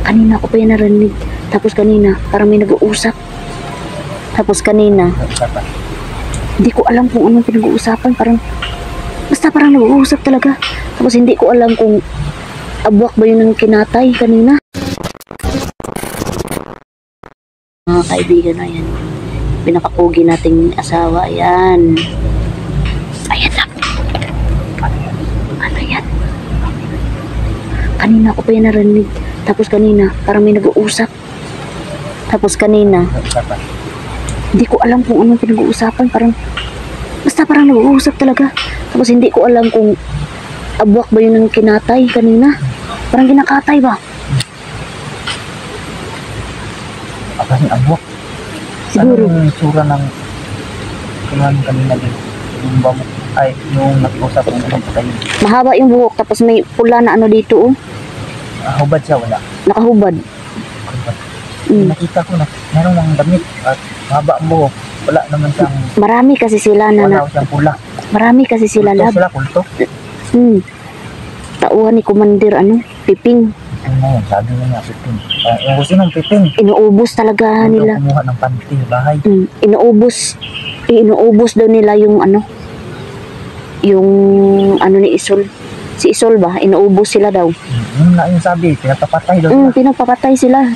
Kanina ko pa yan narinig. Tapos kanina, parang may nag-uusap. Tapos kanina, hindi ko alam kung anong pinag-uusapan. Basta parang nag-uusap talaga. Tapos hindi ko alam kung abwak ba yun ng kinatay kanina. Mga kaibigan na yan. Pinakapugi nating asawa. Ayan. Ayan na. Ano yan? Kanina ko pa yan narinig. Tapos kanina, parang may nag-uusap. Tapos kanina, hindi ko alam kung anong pinag-uusapan. Basta parang nag-uusap talaga. Tapos hindi ko alam kung abwak ba yun ng kinatay kanina. Parang kinakatay ba? Apa yung abwak? Siguro. Anong tsura ng kumain kanina din? Yung bamok, ay, yung nakiusap ng ibang patay. Mahaba yung buhok, tapos may pula na ano dito, oh. Hubad siya, wala. Nakahubad. Hubad. Nakita ko na meron ng damit at mahaba ang buhok. Wala naman siyang... Marami kasi sila na... Wala siyang pula. Marami kasi sila, kulto lab. Sila, kulto? Tauhan ni Commander, Piping. Ano yun, sabi niya, Piping. Yung gusto ng Piping. Inuubos talaga nila. Kumuha ng panty sa bahay. Inuubos daw nila yung ni Isol. Si Isol ba? Inuubos sila daw. Yun na yung sabi, pinapapatay daw. Pinapapatay sila.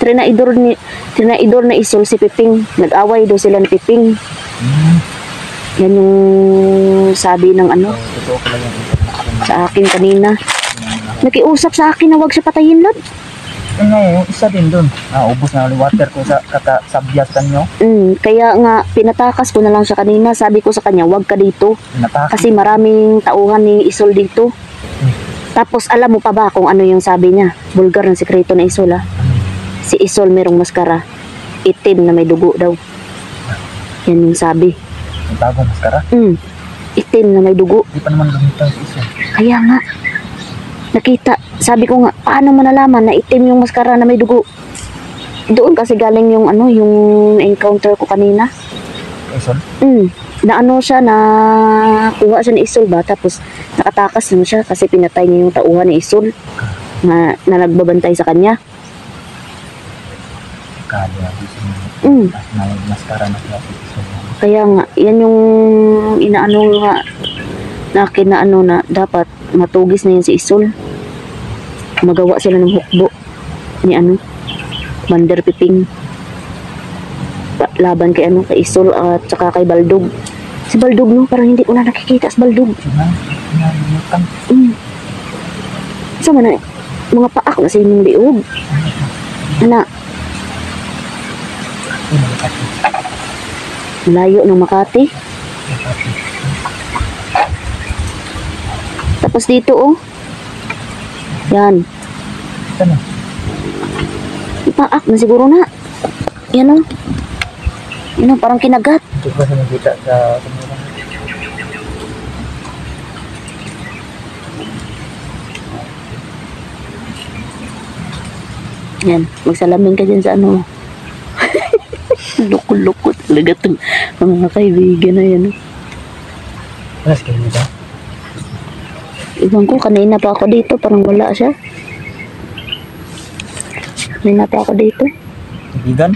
Trinaidor na Isol si Piping. Nag-away daw sila ni Piping. Yan yung sabi ng Totoo pala yung sa akin kanina. Nakiusap sa akin na wag siya patayin, lad. Yun nga yung isa din dun. Naubos na ulit water ko sa kakasabyasan nyo. Kaya nga, pinatakas ko na lang siya kanina. Sabi ko sa kanya, wag ka dito. Pinatakas. Kasi maraming tauhan ni Isol dito. Tapos alam mo pa ba kung ano yung sabi niya? Bulgar ng sekreto na Isol, ha? Si Isol merong maskara. Itim na may dugo daw. Yan yung sabi. Yung bagong maskara? Itim na may dugo. Di pa naman lumitaw si Isol. Kaya nga. Nakita, sabi ko nga, paano mo nalaman na itim yung maskara na may dugo? Doon kasi galing yung yung encounter ko kanina. Isol? Na siya, na kuha siya ni Isol ba, tapos nakatakas naman siya kasi pinatay niya yung tauhan ni Isol na nagbabantay sa kanya. Kaya, maskara na siya si Isol. Kaya nga, yan yung inaano nga na na dapat matugis na yan si Isol. Magawa sila ng hukbo ni Commander Piping laban kay kay Isol at saka kay Baldog. Si Baldog, no, parang hindi ko na nakikita si Baldog. So man mga paak na sa inyong liog. Layo ng Makati. Tapos dito, yan. Paak na siguro na. Yan, yan, parang kinagat. Ito ba sa nakita sa kumulang? Yan, magsalamin ka dyan sa Loko-loko talaga itong mga kaibigan na yan. Alas kayo nito? Ibang ko, kanina pa ako dito, parang wala siya. Kanina pa ako dito. Kaibigan?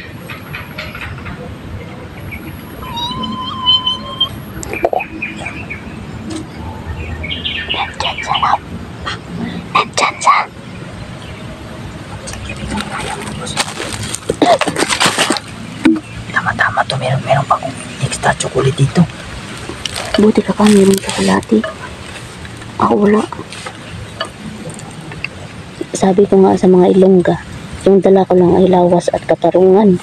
Nandyan sa loob. Nandyan sa. Tama-tama to, meron pa akong extra chocolate dito. Buti ka pa, meron tsokolate. Ako wala. Sabi ko nga sa mga Ilongga, yung dala ko lang ay lawas at katarungan.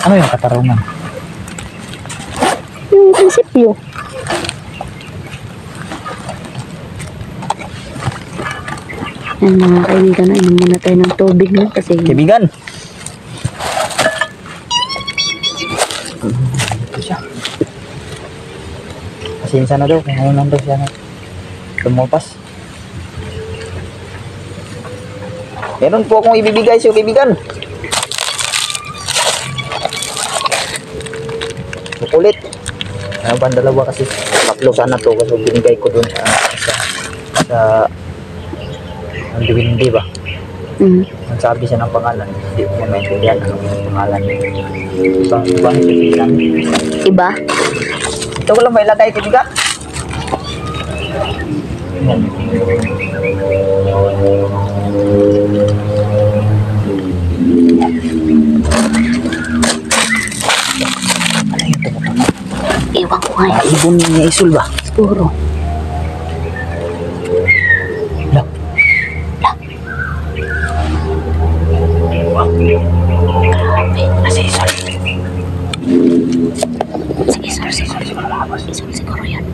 Ano yung katarungan? Yung prinsipyo. Yan mga kaibigan, inom muna tayo ng tubig na kasi... Kaibigan! Ito siya. Pasensya na daw kung ngayon daw siya na lumapas. Meron po akong ibibigay sa'yo, kaibigan. Chocolate. Ano ba ang dalawa kasi? Tatlo sana to kasi binigay ko dun sa Hindi ba? Mm. Nagsabi siya ng pangalan, hindi ko niya maintindihan ano yung pangalan niya. Ibang kaibigan. Iba? Ito ko lang ba ilagay kaibigan? Ano yung tumutunog? Iwan ko nga. Ibon niya isul ba? Siguro. Lah. Nasa isul. Sige, sir. Isang siguro yan.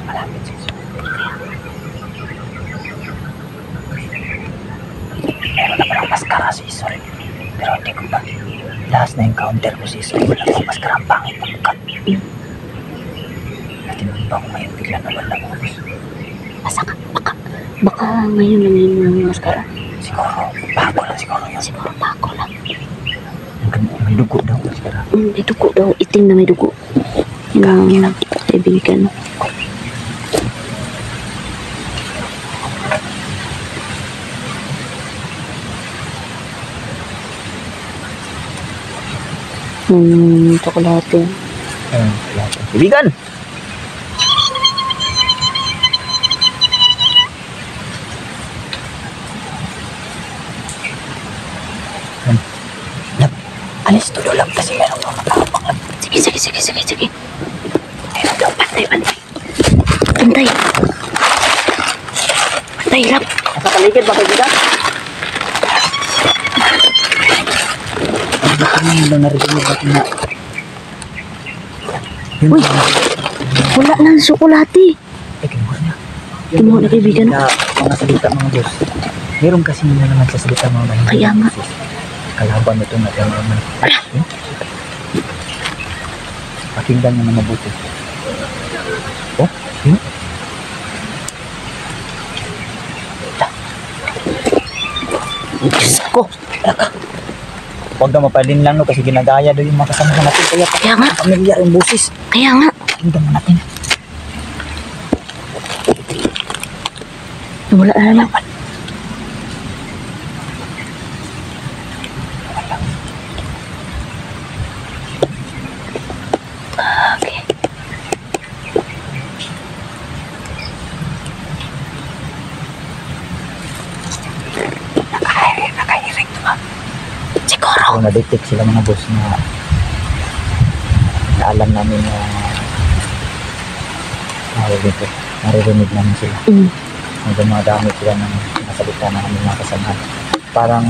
Malapit sa isul. Meron na palang maskara si isul. Pero hindi ko pa. Last na encounter ko si isul. Wala pang maskara, ang pangit na mukha. Natin ba kung ngayon bigla na wala mo? Masaka. Baka ngayon lang yun ng maskara. Siguro, bago lang siguro yun. Siguro bago lang. May dugo daw maskara. May dugo daw. Itim na may dugo. Yun ang kaibigan. Tsokolate. Kaibigan! Alis tulo lang kasi meron pa matapang. Sige. Pantay. Pantay, lap. Nasa paligid ba kaibigan? Baka ngayon lang narinig natin na. Uy, wala na ang tsokolate. Kinuha niya. Kinuha na kaibigan. Na mga salita mga boss. Meron kasi na naman sa salita mga mahina. Kaya nga. Kalaban ito na tayo naman. Pakinggan mo na mabuti. Oh, yun. Diyos ko. Huwag na mapalin lang no kasi ginagaya doon yung mga kasama natin. Kaya nga. Pamilyar yung boses. Kaya nga. Pakinggan mo natin. Wala na naman. Okay. Nakahiring diba? Siguro. Kung na-detect sila mga boss na alam namin na dito, naririnig namin sila. Hanggang mga dami sila ng nasalita na kami mga kasamahan. Parang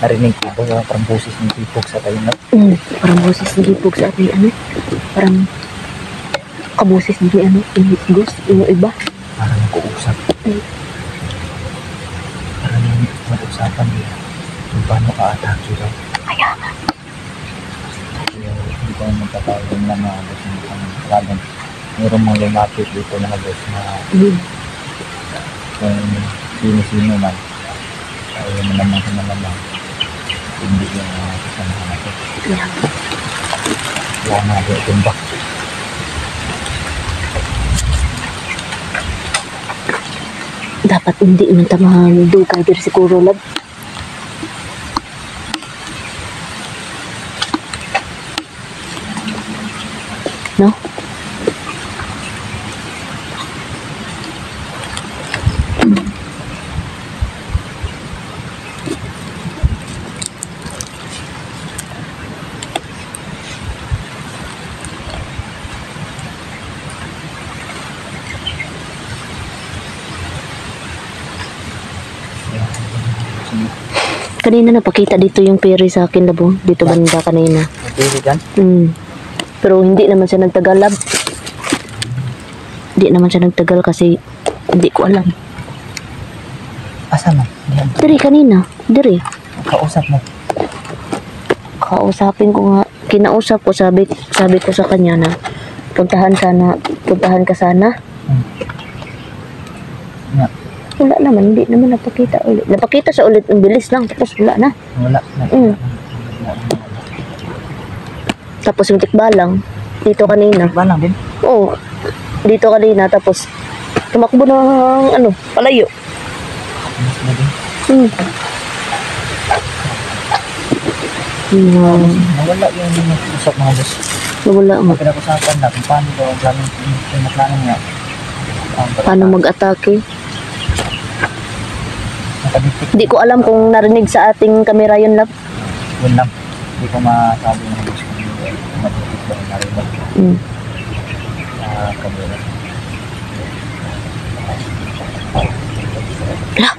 narinig ko parang boses ng tipog sa tayo na. Parang boses ng hipog sa ating ano. Parang kaboses ng ano. Inhipgos. Yung iba. Parang nag-uusap. Parang yung mag-usapan nila kung paano ka-atake daw. Kaya nga. Hindi ko magkakaroon lang mga boss ng kalaban. Mayroong mga lumapit dito mga boss na kung sino-sino man ay malamang sa malamang hindi yung kasamahan natin. Kaya nga. Wala nga doon tumbak. Dapat hindi man tamahan dugay pero siguro lab. No? Kanina napakita dito yung peri sa akin labo. Dito banda kanina. Pwede dyan? Pero hindi naman siya nagtagalab. Hindi naman siya nagtagal kasi hindi ko alam. Asa mo? Diyan. Diri kanina. Diri. Kausap mo. Kausapin ko nga. Kinausap ko, sabi ko sa kanya na puntahan ka sana. Nga. Wala naman, hindi naman napakita ulit. Napakita siya ulit, ang bilis lang, tapos wala na. Wala. Mm. Tapos yung tikbalang, dito kanina. Balang din. Oo, dito kanina, tapos tumakbo ng ano, palayo. Mas na din. Hmm. Nawala yung usap mga boss. Wala nga. Pinag-usapan na kung paano daw ang gamit yung naklanan niya. Paano mag-atake? Nakadiktik. Hindi ko alam kung narinig sa ating kamera yun, love. Yun lang. Hindi ko masabi mga boss kung madiktik ba yung narinig Mm. sa kamera. Ala!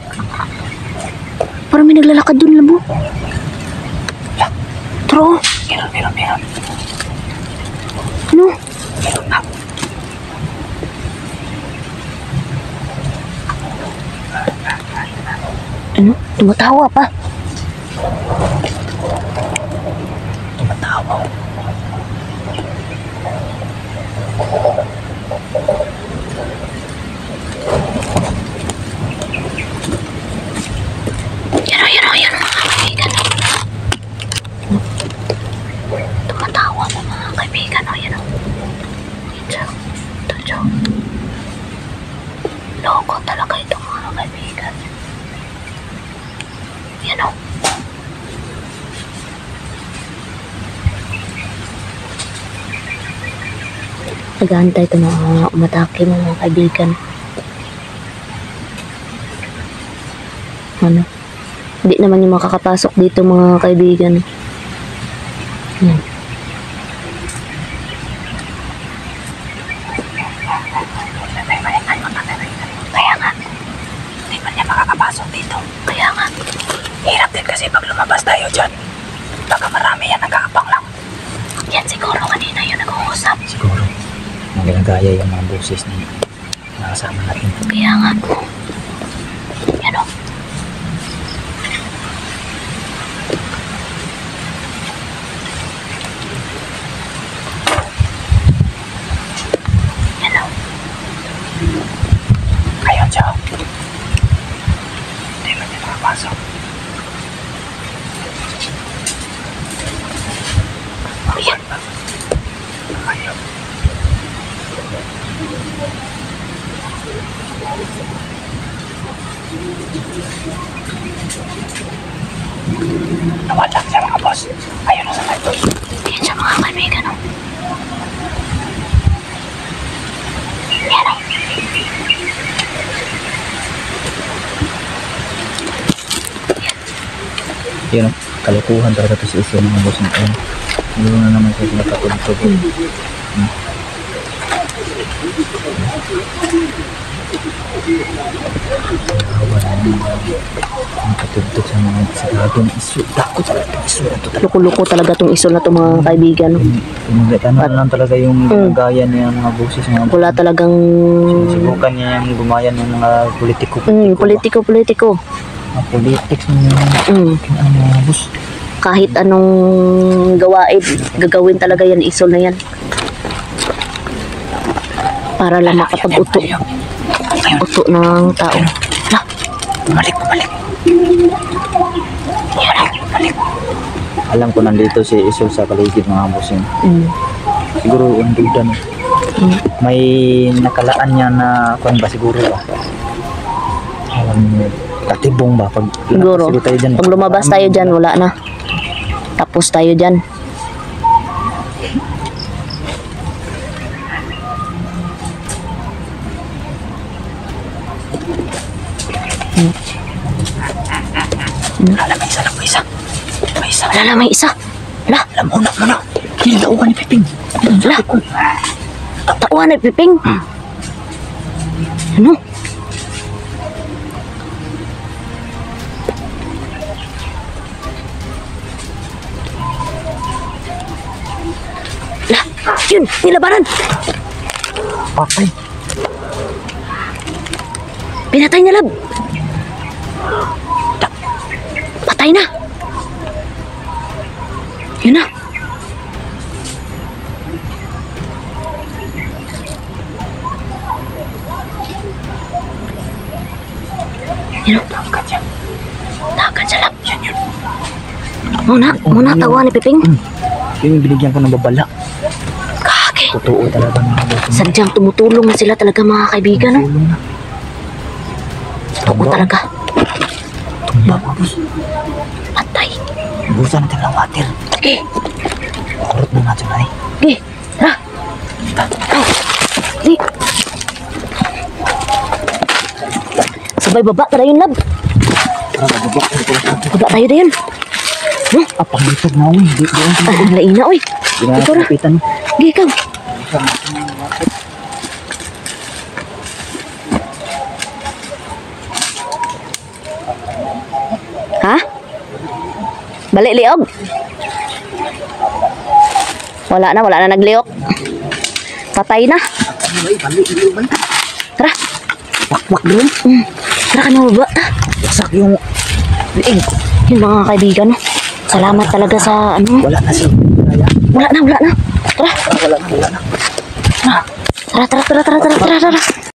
Parang may naglalakad dun, labo. Tro! Meron. Ano? Ano? Tumatawa pa. Tumatawa. Yan mga kaibigan. Tumatawa pa mga kaibigan. Yan o. Ito. Loko talaga ito mga kaibigan. Yan o. Nag-aantay ito mga umatake mga kaibigan. Ano? Hindi naman yung makakapasok dito mga kaibigan. Yan. Kaya nga. Hindi man niya makakapasok dito. Kaya nga. Hirap din kasi pag lumabas tayo dyan. Baka marami yan nag-aabang lang. Yan siguro kanina yun nag-uusap. Siguro. Ginagaya yung mga boses na nakasama natin. Kaya nga. Yan o. Yan o. Ayun siya. Hindi man niya makapasok. Ayan. Ayun. Nawala siya mga boss. Ayun na sa live. Yan siya mga kaibigan o. Yan o. Yun, kalukuhan talaga ito si Isyo mga boss na ayun. Hindi na naman siya pinapatulog-tulog. Awa naman nakatugtog sa mga sigado ng Isyo. Dako talaga itong Isyo na ito talaga. Loko-loko talaga tong isol na to mga kaibigan. Ano lang talaga yung gaya niya mga boses mga Wala talagang subukan niya yung gumayan ng mga politiko. politiko. Mga politics ng mga boss. Kahit anong gawain, gagawin talaga yan, isol na yan. Para lang makapag-uto. Uto ng tao. Ala, Bumalik. Alam ko nandito si Isol sa paligid mga boss yun. Siguro yung duda no. May nakalaan niya na kung ba siguro ba. Katibong ba pag siguro. tayo dyan, Pag lumabas tayo dyan, wala na. Tapos tayo dyan. Alam, may isa lang, may isa. Wala, may isa. Ala, Alam, una. Kinilao ka ni Piping. ala. Tatawan na, Piping. Ano? Ala, yun, nilabanan. Patay. Pinatay niya, lab. Patay na. Yun na. Yun. Dagat yan. Dagat siya lang. Yan yun. Muna tawa ni Piping. Yung binigyan ko ng babala. Kake. Totoo talaga mga boss. Sadyang tumutulong na sila talaga mga kaibigan, no? Tulong na. Totoo talaga. Tumba mga boss. Patay. Busan natin ng water. Okay. Kurot na natin ay. Okay. Tara. Ay. Di. Sabay baba tara yun, lab. Tara, bababa. Baba tayo na yun. Pangitog na ako. Hindi ko Ah, laina, oy. na Ikaw na. kapitan. Sige, ikaw. Ha? Balik liog. Wala na nagliok. Patay na. Tara. Wak doon. Tara ka na baba. Wasak yung liig. Yung mga kaibigan, no? Salamat talaga sa ano. Wala na si Raya. Wala na. Tara. Wala na. Tara.